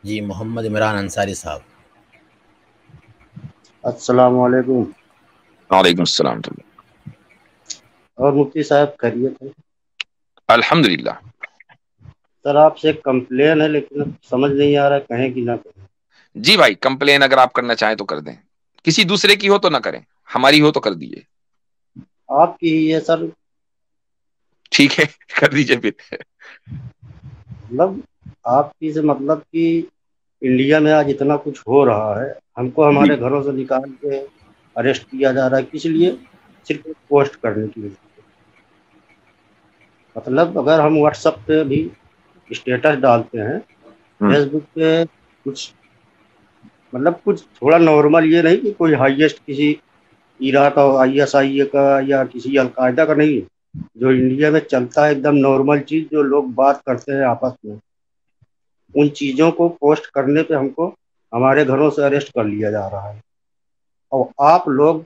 جی محمد عمران انصاری صاحب۔ السلام علیکم۔ وعلیکم السلام۔ اور مفتی صاحب خیریت ہے؟ الحمد للہ۔ سر آپ سے ایک کمپلین ہے لیکن سمجھ نہیں آ رہا کہیں کہ نہ کہیں۔ جی بھائی، کمپلین اگر آپ کرنا چاہیں تو کر دیں، کسی دوسرے کی ہو تو نہ کریں، ہماری ہو تو کر دیجیے۔ آپ کی ہی ہے سر۔ ٹھیک ہے، کر دیجیے پھر۔ مطلب آپ کی سے مطلب کہ انڈیا میں آج اتنا کچھ ہو رہا ہے، ہم کو جی ہمارے گھروں سے نکال کے اریسٹ کیا جا رہا ہے، کس لیے؟ صرف ایک پوسٹ کرنے کی وجہ سے۔ مطلب اگر ہم واٹس ایپ پہ بھی اسٹیٹس ڈالتے ہیں، فیس بک پہ کچھ مطلب کچھ تھوڑا نارمل، یہ نہیں کہ کوئی ہائیسٹ کسی عراق کا ISI کا یا کسی القاعدہ کا نہیں، جو انڈیا میں چلتا ہے ایک دم نارمل چیز جو لوگ بات کرتے ہیں آپس میں، ان چیزوں کو پوسٹ کرنے پہ ہم کو ہمارے گھروں سے اریسٹ کر لیا جا رہا ہے۔ اور آپ لوگ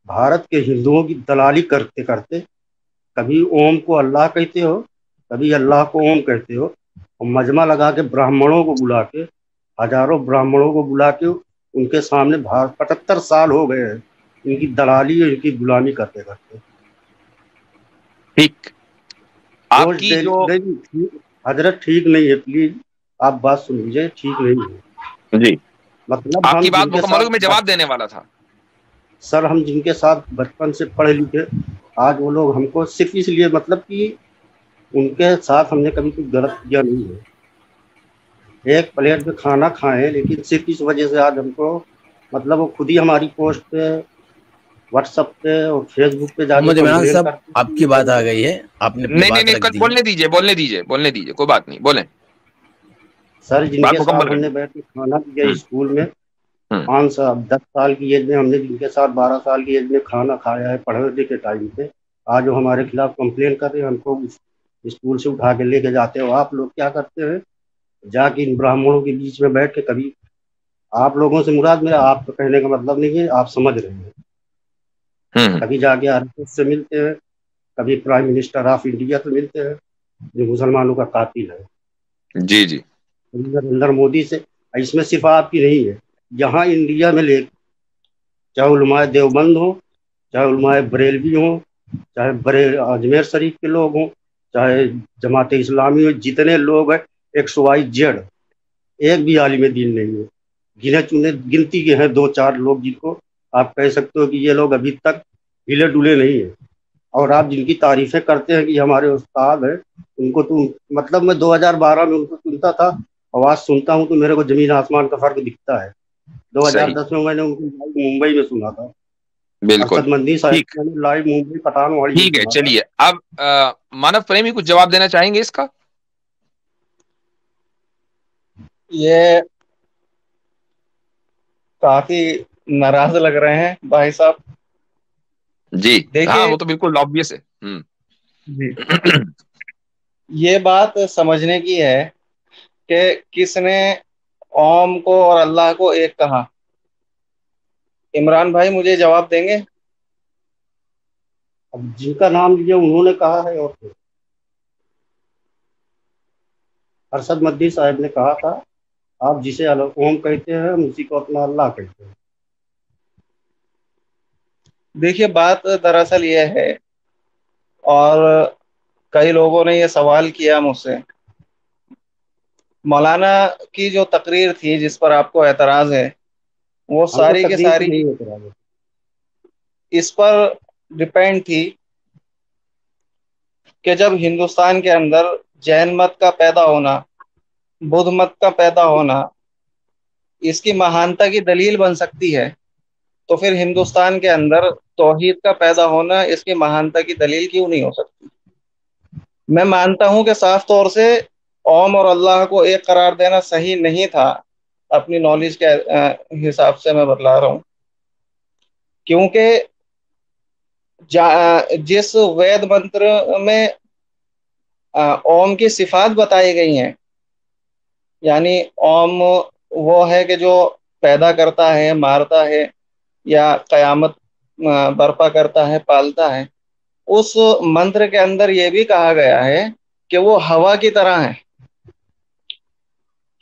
بھارت کے ہندوؤں کی دلالی کرتے کرتے کبھی اوم کو اللہ کہتے ہو، کبھی اللہ کو اوم کہتے ہو، اور مجمع لگا کے براہمنوں کو بلا کے، ہزاروں براہمنوں کو بلا کے ان کے سامنے 75 سال ہو گئے ہیں ان کی دلالی اور ان کی غلامی کرتے کرتے۔ ٹھیک، آپ پوسٹ کی جو حضرت ٹھیک نہیں ہے، پلیز آپ بات سن لیجیے، ٹھیک نہیں ہے۔ جی مطلب آپ ہم کی بات جن کے مکمل ہو، میں ساتھ جواب دینے والا تھا۔ سر ہم جن کے ساتھ بچپن سے پڑھے لکھے، آج وہ لوگ ہم کو صرف اس لیے مطلب کہ ان کے ساتھ ہم نے کبھی کچھ غلط کیا نہیں ہے، ایک پلیٹ میں کھانا کھائیں، لیکن صرف اس وجہ سے آج ہم کو مطلب وہ خود ہی ہماری پوسٹ پہ واٹس ایپ پہ اور فیس بک پہ جا کے محمد عمران کمپلین صاحب، کرتے آپ کی بات آ گئی ہے، آپ نے اپنی نہیں نہیں بات نہیں، رکھ کل دی ہے۔ بولنے دیجیے، بولنے دیجیے، کوئی بات نہیں، بولیں، سر جن بات کے مکمل ساتھ ہم کریں۔ نے بیٹھ کے کھانا کیا ہوں اسکول میں، ہوں 10 سال کی ایج میں، ہم نے جن کے ساتھ 12 سال کی ایج میں کھانا کھایا ہے پڑھنے کے ٹائم پہ، آج وہ ہمارے خلاف کمپلین کر رہے ہیں، ہم کو اسکول سے اٹھا کے لے کے جاتے ہو۔ آپ لوگ کیا کرتے ہیں؟ جا کے ان براہمنوں کے بیچ میں بیٹھ کے، کبھی آپ لوگوں سے مراد میرا آپ کو کہنے کا مطلب نہیں ہے، آپ سمجھ رہے ہیں، ہوں کبھی جا کے RSS سے ملتے ہیں، کبھی پرائم منسٹر آف انڈیا سے ملتے ہیں جو مسلمانوں کا قاتل ہے، جی جی نریندر مودی سے۔ اس میں صرف آپ کی نہیں ہے، یہاں انڈیا میں چاہے علماء دیوبند ہوں، چاہے علماء بریلوی ہوں، چاہے اجمیر شریف کے لوگ ہوں، چاہے جماعت اسلامی ہو، جتنے لوگ ہیں XYZ، ایک بھی عالم دین نہیں ہے، گنے چنے گنتی کے ہیں 2-4 لوگ جن کو آپ کہہ سکتے ہو کہ یہ لوگ ابھی تک ہلے ڈلے نہیں ہیں، اور آپ جن کی تعریفیں کرتے ہیں کہ یہ ہمارے استاد ہیں، ان کو تو مطلب میں 2012 میں ان کو سنتا تھا، آواز سنتا ہوں تو میرے کو زمین آسمان کا فرق دکھتا ہے۔ صحیح، 2010 میں نے ان کو ممبئی میں سنا تھا، بالکل ارشد مندی ٹھیک۔ صاحب میں نے لائیو ممبئی پٹھان والی میں ٹھیک ہے، سنا تھا۔ چلیے اب مانو پریمی کچھ جواب دینا چاہیں گے اس کا؟ یہ کافی ناراض لگ رہے ہیں بھائی صاحب۔ جی ہاں، دیکھیے وہ تو بالکل آبویس ہے۔ جی، یہ بات سمجھنے کی ہے کہ کس نے اوم کو اور اللہ کو ایک کہا؟ عمران بھائی مجھے جواب دیں گے؟ اب جن کا نام لیا انہوں نے کہا ہے، اور پھر ارشد مدی صاحب نے کہا تھا، آپ جسے اوم کہتے ہیں ہم اسی کو اپنا اللہ کہتے ہیں۔ دیکھیے بات دراصل یہ ہے، اور کئی لوگوں نے یہ سوال کیا مجھ سے، مولانا کی جو تقریر تھی جس پر آپ کو اعتراض ہے، وہ ہم کو ساری کی تقریر سے ساری نہیں اعتراض ہے۔ اس پر ڈپینڈ تھی کہ جب ہندوستان کے اندر جین مت کا پیدا ہونا، بدھ مت کا پیدا ہونا اس کی مہانتا کی دلیل بن سکتی ہے، تو پھر ہندوستان کے اندر توحید کا پیدا ہونا اس کی مہانتا کی دلیل کیوں نہیں ہو سکتی؟ میں مانتا ہوں کہ صاف طور سے اوم اور اللہ کو ایک قرار دینا صحیح نہیں تھا، اپنی نالج کے حساب سے میں بتلا رہا ہوں، کیونکہ جس وید منتر میں اوم کی صفات بتائی گئی ہیں، یعنی اوم وہ ہے کہ جو پیدا کرتا ہے، مارتا ہے، یا قیامت برپا کرتا ہے، پالتا ہے، اس منتر کے اندر یہ بھی کہا گیا ہے کہ وہ ہوا کی طرح ہے۔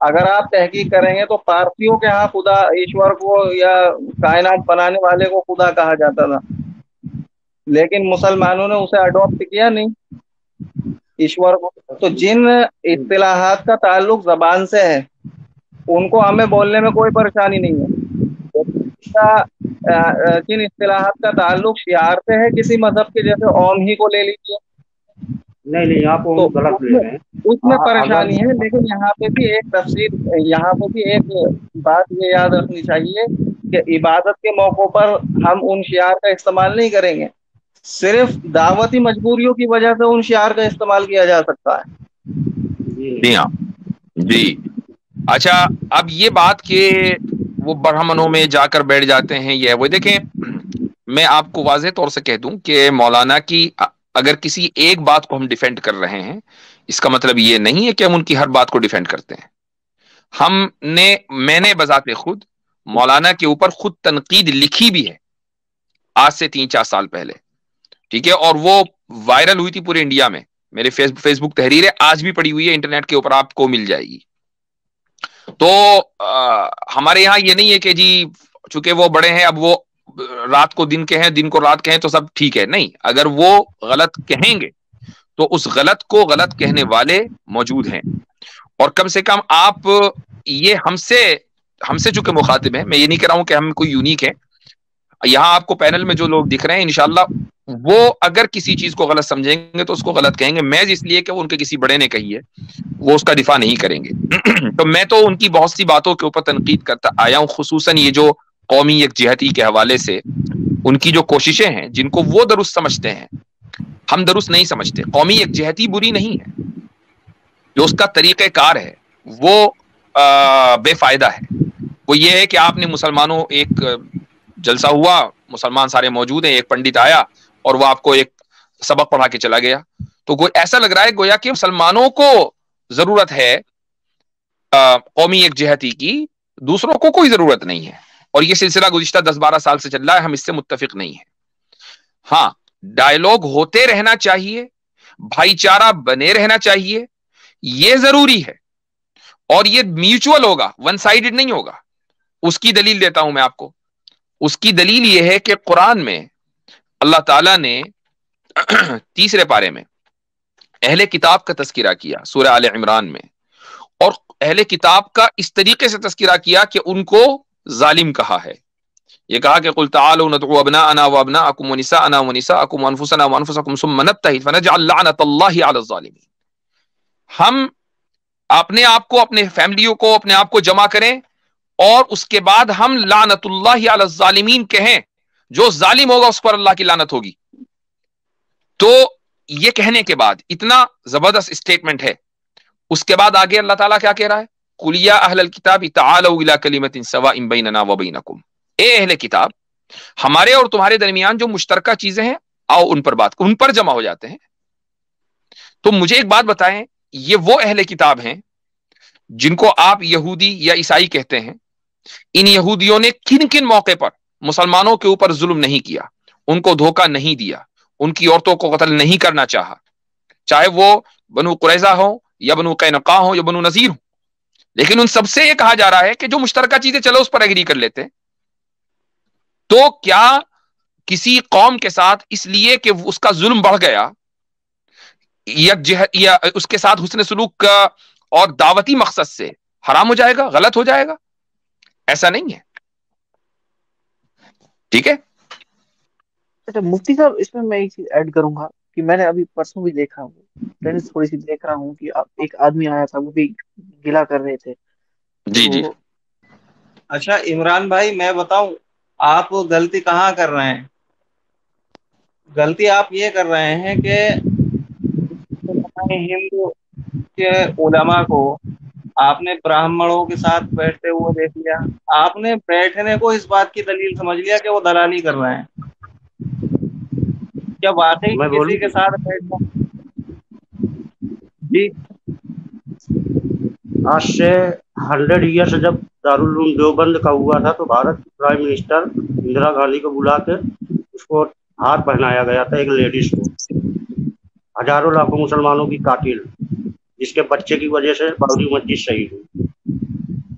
اگر آپ تحقیق کریں گے تو پارسیوں کے ہاں خدا ایشور کو یا کائنات بنانے والے کو خدا کہا جاتا تھا، لیکن مسلمانوں نے اسے اڈاپٹ کیا نہیں ایشور کو. تو جن اصطلاحات کا تعلق زبان سے ہے ان کو ہمیں بولنے میں کوئی پریشانی نہیں ہے. جن اصطلاحات کا تعلق شعار سے ہے کسی مذہب کے، جیسے اوم ہی کو لے لیجیے، نہیں آپ تو غلط لے رہے ہیں. اس میں پریشانی ہے. لیکن یہاں پہ بھی ایک تفصیل، یہاں پہ بھی ایک بات یہ یاد رکھنی چاہیے کہ عبادت کے موقع پر ہم ان شعار کا استعمال نہیں کریں گے، صرف دعوتی مجبوریوں کی وجہ سے ان شعار کا استعمال کیا جا سکتا ہے. جی ہاں جی. اچھا اب یہ بات کہ وہ برہمنوں میں جا کر بیٹھ جاتے ہیں، یہ وہ دیکھیں، میں آپ کو واضح طور سے کہہ دوں کہ مولانا کی اگر کسی ایک بات کو ہم ڈیفینڈ کر رہے ہیں، اس کا مطلب یہ نہیں ہے کہ ہم ان کی ہر بات کو ڈیفینڈ کرتے ہیں. میں نے بذات خود مولانا کے اوپر خود تنقید لکھی بھی ہے آج سے 3-4 سال پہلے، ٹھیک ہے، اور وہ وائرل ہوئی تھی پورے انڈیا میں. میرے فیس بک تحریر ہے، آج بھی پڑی ہوئی ہے انٹرنیٹ کے اوپر، آپ کو مل جائے گی. تو ہمارے یہاں یہ نہیں ہے کہ جی چونکہ وہ بڑے ہیں اب وہ رات کو دن کے ہیں، دن کو رات کے ہیں تو سب ٹھیک ہے. نہیں، اگر وہ غلط کہیں گے تو اس غلط کو غلط کہنے والے موجود ہیں، اور کم سے کم آپ یہ ہم سے چونکہ مخاطب ہیں، میں یہ نہیں کہہ رہا ہوں کہ ہم کوئی یونیک ہے. یہاں آپ کو پینل میں جو لوگ دکھ رہے ہیں انشاءاللہ وہ اگر کسی چیز کو غلط سمجھیں گے تو اس کو غلط کہیں گے، محض اس لیے کہ وہ ان کے کسی بڑے نے کہی ہے، وہ اس کا دفاع نہیں کریں گے. تو میں تو ان کی بہت سی باتوں کے اوپر تنقید کرتا آیا ہوں، خصوصاً یہ جو قومی یکجہتی کے حوالے سے ان کی جو کوششیں ہیں جن کو وہ درست سمجھتے ہیں ہم درست نہیں سمجھتے. قومی یکجہتی بری نہیں ہے، جو اس کا طریقہ کار ہے وہ بے فائدہ ہے. وہ یہ ہے کہ آپ نے مسلمانوں، ایک جلسہ ہوا، مسلمان سارے موجود ہیں، ایک پنڈت آیا اور وہ آپ کو ایک سبق پڑھا کے چلا گیا، تو ایسا لگ رہا ہے گویا کہ مسلمانوں کو ضرورت ہے قومی یکجہتی کی، دوسروں کو کوئی ضرورت نہیں ہے. اور یہ سلسلہ گزشتہ 10-12 سال سے چل رہا ہے، ہم اس سے متفق نہیں ہیں. ہاں ڈائیلاگ ہوتے رہنا چاہیے، بھائی چارہ بنے رہنا چاہیے، یہ ضروری ہے، اور یہ میوچول ہوگا، ون سائیڈڈ نہیں ہوگا. اس کی دلیل دیتا ہوں میں آپ کو. اس کی دلیل یہ ہے کہ قرآن میں اللہ تعالیٰ نے 3 پارے میں اہل کتاب کا تذکرہ کیا سورہ آل عمران میں، اور اہل کتاب کا اس طریقے سے تذکرہ کیا کہ ان کو ظالم کہا ہے. یہ کہا کہ قل تعالوا ندعو ابناءنا وابناءکم ونساءنا ونساءکم وانفسنا وانفسکم ثم نبتہل فنجعل لعنۃ اللہ علی الظالمین. ہم اپنے آپ کو، اپنے فیملیوں کو، اپنے آپ کو جمع کریں اور اس کے بعد ہم لعنت اللہ علی الظالمین کہیں، جو ظالم ہوگا اس پر اللہ کی لعنت ہوگی. تو یہ کہنے کے بعد اتنا زبردست اسٹیٹمنٹ ہے، اس کے بعد آگے اللہ تعالیٰ کیا کہہ رہا ہے؟ قل یا اہل الکتاب تعالوا الی کلمۃ سواء بیننا وبینکم. اے اہل کتاب، ہمارے اور تمہارے درمیان جو مشترکہ چیزیں ہیں آؤ ان پر بات، ان پر جمع ہو جاتے ہیں. تو مجھے ایک بات بتائیں، یہ وہ اہل کتاب ہیں جن کو آپ یہودی یا عیسائی کہتے ہیں، ان یہودیوں نے کن کن موقع پر مسلمانوں کے اوپر ظلم نہیں کیا، ان کو دھوکہ نہیں دیا، ان کی عورتوں کو قتل نہیں کرنا چاہا، چاہے وہ بنو قریظہ ہو یا بنو قینقاع ہو یا بنو نذیر ہو. لیکن ان سب سے یہ کہا جا رہا ہے کہ جو مشترکہ چیزیں چلو اس پر ایگری کر لیتے. تو کیا کسی قوم کے ساتھ اس لیے کہ اس کا ظلم بڑھ گیا یا اس کے ساتھ حسن سلوک کا اور دعوتی مقصد سے حرام ہو جائے گا، غلط ہو جائے گا؟ ایسا نہیں ہے. ٹھیک ہے. اچھا مفتی صاحب، اس میں ایک چیز ایڈ کروں گا کہ میں نے ابھی پرسوں بھی دیکھا ہوں، ٹینس تھوڑی سی دیکھ رہا ہوں کہ ایک آدمی آیا تھا، وہ بھی گلا کر رہے تھے. جی جی. اچھا عمران بھائی میں بتاؤں آپ غلطی کہاں کر رہے ہیں؟ غلطی آپ یہ کر رہے ہیں کہ ہندو کے علماء کو آپ نے براہمڑوں کے ساتھ بیٹھتے ہوئے دیکھ لیا، آپ نے بیٹھنے کو اس بات کی دلیل سمجھ لیا کہ وہ دلالی کر رہے ہیں. کیا واقعی کسی کے ساتھ بیٹھنا؟ جی آج سے 100 ایئرس جب دارالعلوم دیوبند کا ہوا تھا تو بھارت کی پرائم منسٹر اندرا گاندھی کو بلا کے اس کو ہار پہنایا گیا تھا، ایک لیڈیز کو، ہزاروں لاکھوں مسلمانوں کی قاتل، جس کے بچے کی وجہ سے بابری مسجد شہید ہوئی.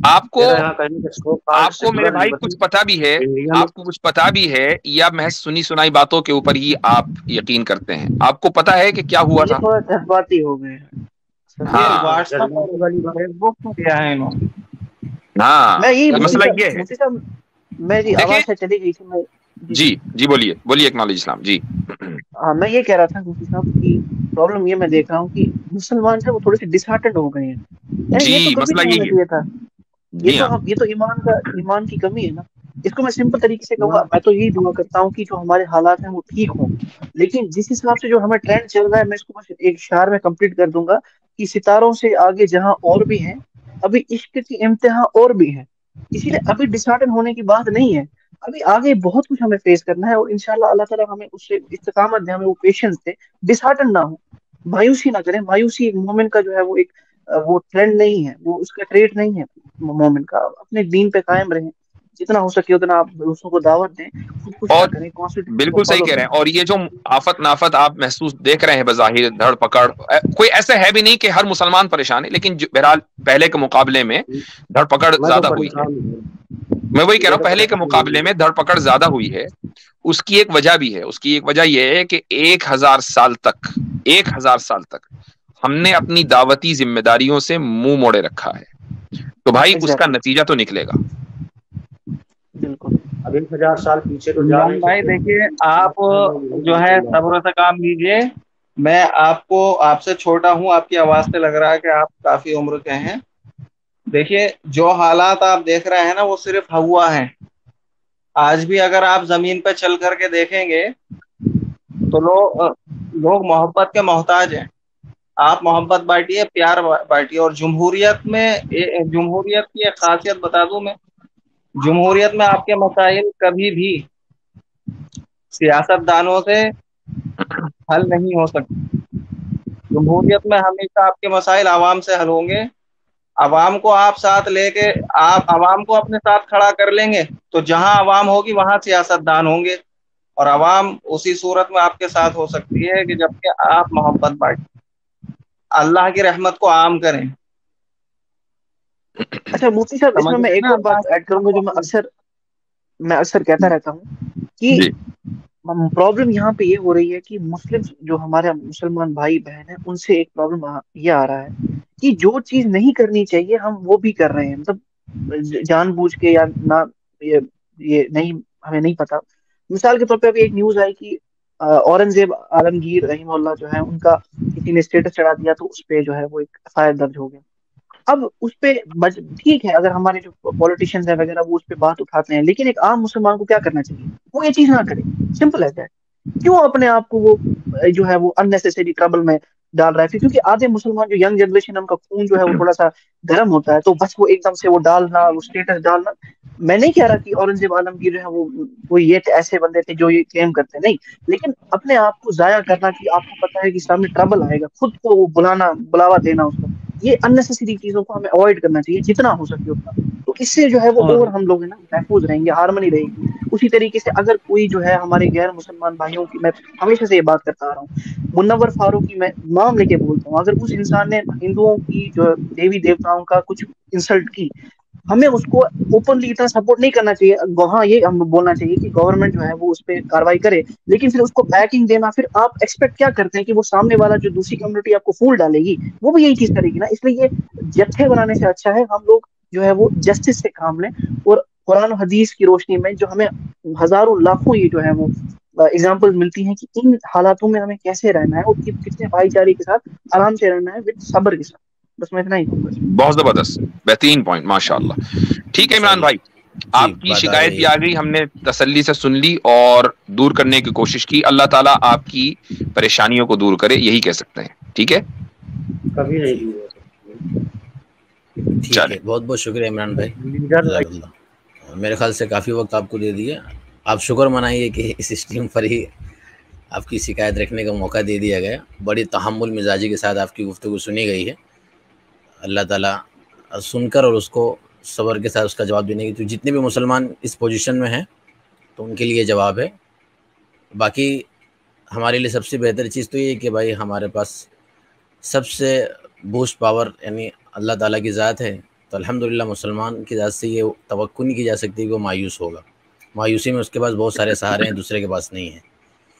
آپ کو میرا یہاں کہیں کہ سو کال آپ کو میرے بھائی کچھ پتا بھی ہے، انڈیا میں آپ کو کچھ پتا بھی ہے، یا محض سنی سنائی باتوں کے اوپر ہی آپ یقین کرتے ہیں؟ آپ کو پتا ہے کہ کیا ہوا یہ تھا؟ تھوڑا جذباتی ہو گئے ہیں سر۔ یہ ہاں واٹس ایپ جذبات اور والی بات فیس بک پہ کیا ہے انہوں نے؟ ہاں، میں یہی مسئلہ یہ ہے، مفتی صاحب میری دیکھیں، آواز سے چلی گئی تھی میں۔ جی جی جی بولیے بولیے، اکنالج اسلام جی۔ ہاں میں یہ کہہ رہا تھا مفتی صاحب کی پرابلم یہ میں دیکھ رہا ہوں کہ مسلمان جو ہے وہ تھوڑے سے ڈسہارٹنڈ ہو گئے ہیں، یعنی جی یہ تو کبھی مسئلہ نہیں ہونا یہی ہے، چاہیے تھا۔ جی ہاں، یہ تو ایمان کی کمی ہے نا۔ اس کو میں سمپل طریقے سے کہوں گا، ایمان میں تو یہی دعا کرتا ہوں کہ جو ہمارے حالات ہیں وہ ٹھیک ہوں، لیکن جس حساب سے جو ہمیں ٹرینڈ چل رہا ہے، میں اس کو بس ایک شعر میں کمپلیٹ کر دوں گا کہ ستاروں سے آگے جہاں اور بھی ہیں، ابھی عشق کی امتحان اور بھی ہیں، اسی لیے ابھی ڈسہارٹن ہونے کی بات نہیں ہے، ابھی آگے بہت کچھ ہمیں فیس کرنا ہے، اور انشاءاللہ اللہ تعالیٰ ہمیں اس سے استقامت دے، ہمیں وہ پیشنس دے، ڈسہارٹن نہ ہو، مایوسی نہ کریں۔ مایوسی ایک مومن کا جو ہے وہ ایک وہ ٹرینڈ نہیں ہے، وہ اس کا ٹریٹ نہیں ہے مومن کا۔ اپنے دین پہ قائم رہیں، جتنا ہو سکے اتنا آپ دوسروں کو دعوت دیں، خود کچھ نہ اور کریں، کانسٹیٹیوشن کو بالکل صحیح فالو کہہ رہے کریں۔ ہیں۔ اور یہ جو آفت نافت آپ محسوس دیکھ رہے ہیں بظاہر دھڑ پکڑ، کوئی ایسا ہے بھی نہیں کہ ہر مسلمان پریشان ہے، لیکن بہرحال پہلے کے مقابلے میں دھڑ پکڑ میں تو زیادہ ہوئی ہے۔ پریشان ہوں، میں وہی کہہ رہا مجھے ہوں، تو پہلے کے پریشانی مقابلے ہوئی میں دھڑ پکڑ زیادہ ہوئی ہے۔ اس کی ایک وجہ بھی ہے، اس کی ایک وجہ یہ ہے کہ 1000 سال تک ہم نے اپنی دعوتی ذمہ داریوں سے منہ موڑے رکھا ہے، تو بھائی اس کا ایگزیکٹلی، نتیجہ تو نکلے گا۔ بالکل۔ اب 1000 سال پیچھے تو جا عمران نہیں بھائی سکتے، دیکھیے، آپ یہی جو کام ہے چل رہا صبر سے کام لیجئے۔ میں آپ سے چھوٹا ہوں، آپ کی آواز سے لگ رہا ہے کہ آپ کافی عمر کے ہیں۔ دیکھیے، جو حالات آپ دیکھ رہے ہیں نا، وہ صرف ہوا ہے۔ آج بھی اگر آپ زمین پہ چل کر کے دیکھیں گے تو لوگ محبت کے محتاج ہیں۔ آپ محبت بانٹیے، پیار بانٹیے۔ اور جمہوریت کی ایک خاصیت بتا دوں میں، جمہوریت میں آپ کے مسائل کبھی بھی سیاست دانوں سے حل نہیں ہو سکتے۔ جمہوریت میں ہمیشہ آپ کے مسائل عوام سے حل ہوں گے۔ عوام کو آپ ساتھ لے کے، آپ عوام کو اپنے ساتھ کھڑا کر لیں گے تو جہاں عوام ہوگی وہاں سیاست دان ہوں گے، اور عوام اسی صورت میں آپ کے ساتھ ہو سکتی ہے کہ جب کہ آپ محبت بانٹیں، اللہ کی رحمت کو عام کریں۔ اچھا مفتی صاحب، اس سمجھ میں میں رہے ہیں ایک نا اور اللہ بات کی ایڈ کروں گا رحمت جو میں اکثر کہتا رہتا ہوں کہ جی پرابلم یہاں پہ یہ ہو رہی ہے کہ مسلم جو ہمارے مسلمان بھائی بہن ہیں، ان سے ایک پرابلم یہ آ رہا ہے کہ جو چیز نہیں کرنی چاہیے ہم وہ بھی کر رہے ہیں، مطلب جان بوجھ کے یا نہ، یہ نہیں، ہمیں نہیں پتا۔ مثال کے طور پہ ابھی ایک نیوز آئی کہ اورنگزیب عالمگیر رحمہ اللہ جو ہے، ان کا کسی نے اسٹیٹس چڑھا دیا تو اس پہ جو ہے وہ ایک FIR درج ہو گیا۔ اب اس پہ ٹھیک ہے اگر ہمارے جو پولیٹیشینز ہیں وغیرہ وہ اس پہ بات اٹھاتے ہیں، لیکن ایک عام مسلمان کو کیا کرنا چاہیے؟ وہ یہ چیز نہ کرے، سمپل ہے دیٹ۔ کیوں اپنے آپ کو وہ جو ہے وہ اننیسیسری ٹربل میں ڈال رہا ہے؟ کیونکہ آدھے مسلمان جو ینگ جنریشن، ان کا خون جو ہے وہ تھوڑا سا گرم ہوتا ہے، تو بس وہ ایک دم سے وہ ڈالنا، وہ اسٹیٹس ڈالنا۔ میں نہیں کہہ رہا کہ اورنگزیب عالمگیر جو ہے وہ یہ ایسے بندے تھے جو یہ کلیم کرتے، نہیں، لیکن اپنے آپ کو ضائع کرنا کہ آپ کو پتا ہے کہ سامنے ٹربل آئے گا، خود کو وہ بلاوا دینا اس کا، یہ اننیسیسری چیزوں کو ہمیں اوائڈ کرنا چاہیے جتنا ہو سکے اتنا۔ تو اس سے جو ہے وہ اور ہم لوگ نا محفوظ رہیں گے، ہارمنی رہے گی۔ اسی طریقے سے اگر کوئی جو ہے ہمارے غیر مسلمان بھائیوں کی، میں ہمیشہ سے یہ بات کرتا آ رہا ہوں، منور فاروقی میں نام لے کے بولتا ہوں، اگر اس انسان نے ہندوؤں کی جو دیوی دیوتاؤں کا کچھ انسلٹ کی، ہمیں اس کو اوپنلی اتنا سپورٹ نہیں کرنا چاہیے۔ ہاں یہ ہم بولنا چاہیے کہ گورنمنٹ جو ہے وہ اس پہ کاروائی کرے، لیکن پھر اس کو بیکنگ دینا، پھر آپ ایکسپیکٹ کیا کرتے ہیں کہ وہ سامنے والا جو دوسری کمیونٹی آپ کو پھول ڈالے گی وہ بھی یہی چیز کرے گی نا؟ اس لیے یہ جتھے بنانے سے اچھا ہے ہم لوگ جو ہے وہ جسٹس سے کام لیں، اور قرآن و حدیث کی روشنی میں جو ہمیں ہزاروں لاکھوں یہ جو ہے وہ اگزامپل ملتی ہیں کہ ان حالاتوں میں ہمیں کیسے رہنا ہے اور کتنے بھائی چارے کے ساتھ آرام سے رہنا ہے، وتھ صبر کے ساتھ۔ بس میں اتنا ہی کہوں گا۔ بہت زبردست، بہترین پوائنٹ، ماشاء اللہ۔ ٹھیک ہے عمران چلیے بھائی، جی، آپ کی بات آ شکایت گئی بھی ہے۔ آ گئی، ہم نے تسلی سے سن لی اور دور کرنے کی کوشش کی۔ اللہ تعالیٰ آپ کی پریشانیوں کو دور کرے، یہی کہہ سکتے ہیں۔ ٹھیک ہے، کبھی نہیں جی دور ہو سکتی۔ ٹھیک چلے، ہے، بہت بہت شکریہ عمران بھائی، لیڈر جزاک اللہ۔ میرے خیال سے کافی وقت آپ کو دے دیا، آپ شکر منائیے کہ اس اسٹریم پر ہی آپ کی شکایت رکھنے کا موقع دے دیا گیا۔ بڑی تحمل مزاجی کے ساتھ آپ کی گفتگو سنی گئی ہے۔ اللہ تعالیٰ سن کر اور اس کو صبر کے ساتھ اس کا جواب دینے کی، تو جتنے بھی مسلمان اس پوزیشن میں ہیں تو ان کے لیے جواب ہے۔ باقی ہمارے لیے سب سے بہتر چیز تو یہ ہے کہ بھائی ہمارے پاس سب سے بوسٹ پاور یعنی اللہ تعالیٰ کی ذات ہے، تو الحمدللہ مسلمان کی ذات سے یہ توقع نہیں کی جا سکتی کہ وہ مایوس ہوگا. مایوسی میں اس کے پاس بہت سارے سہارے ہیں، دوسرے کے پاس نہیں ہیں.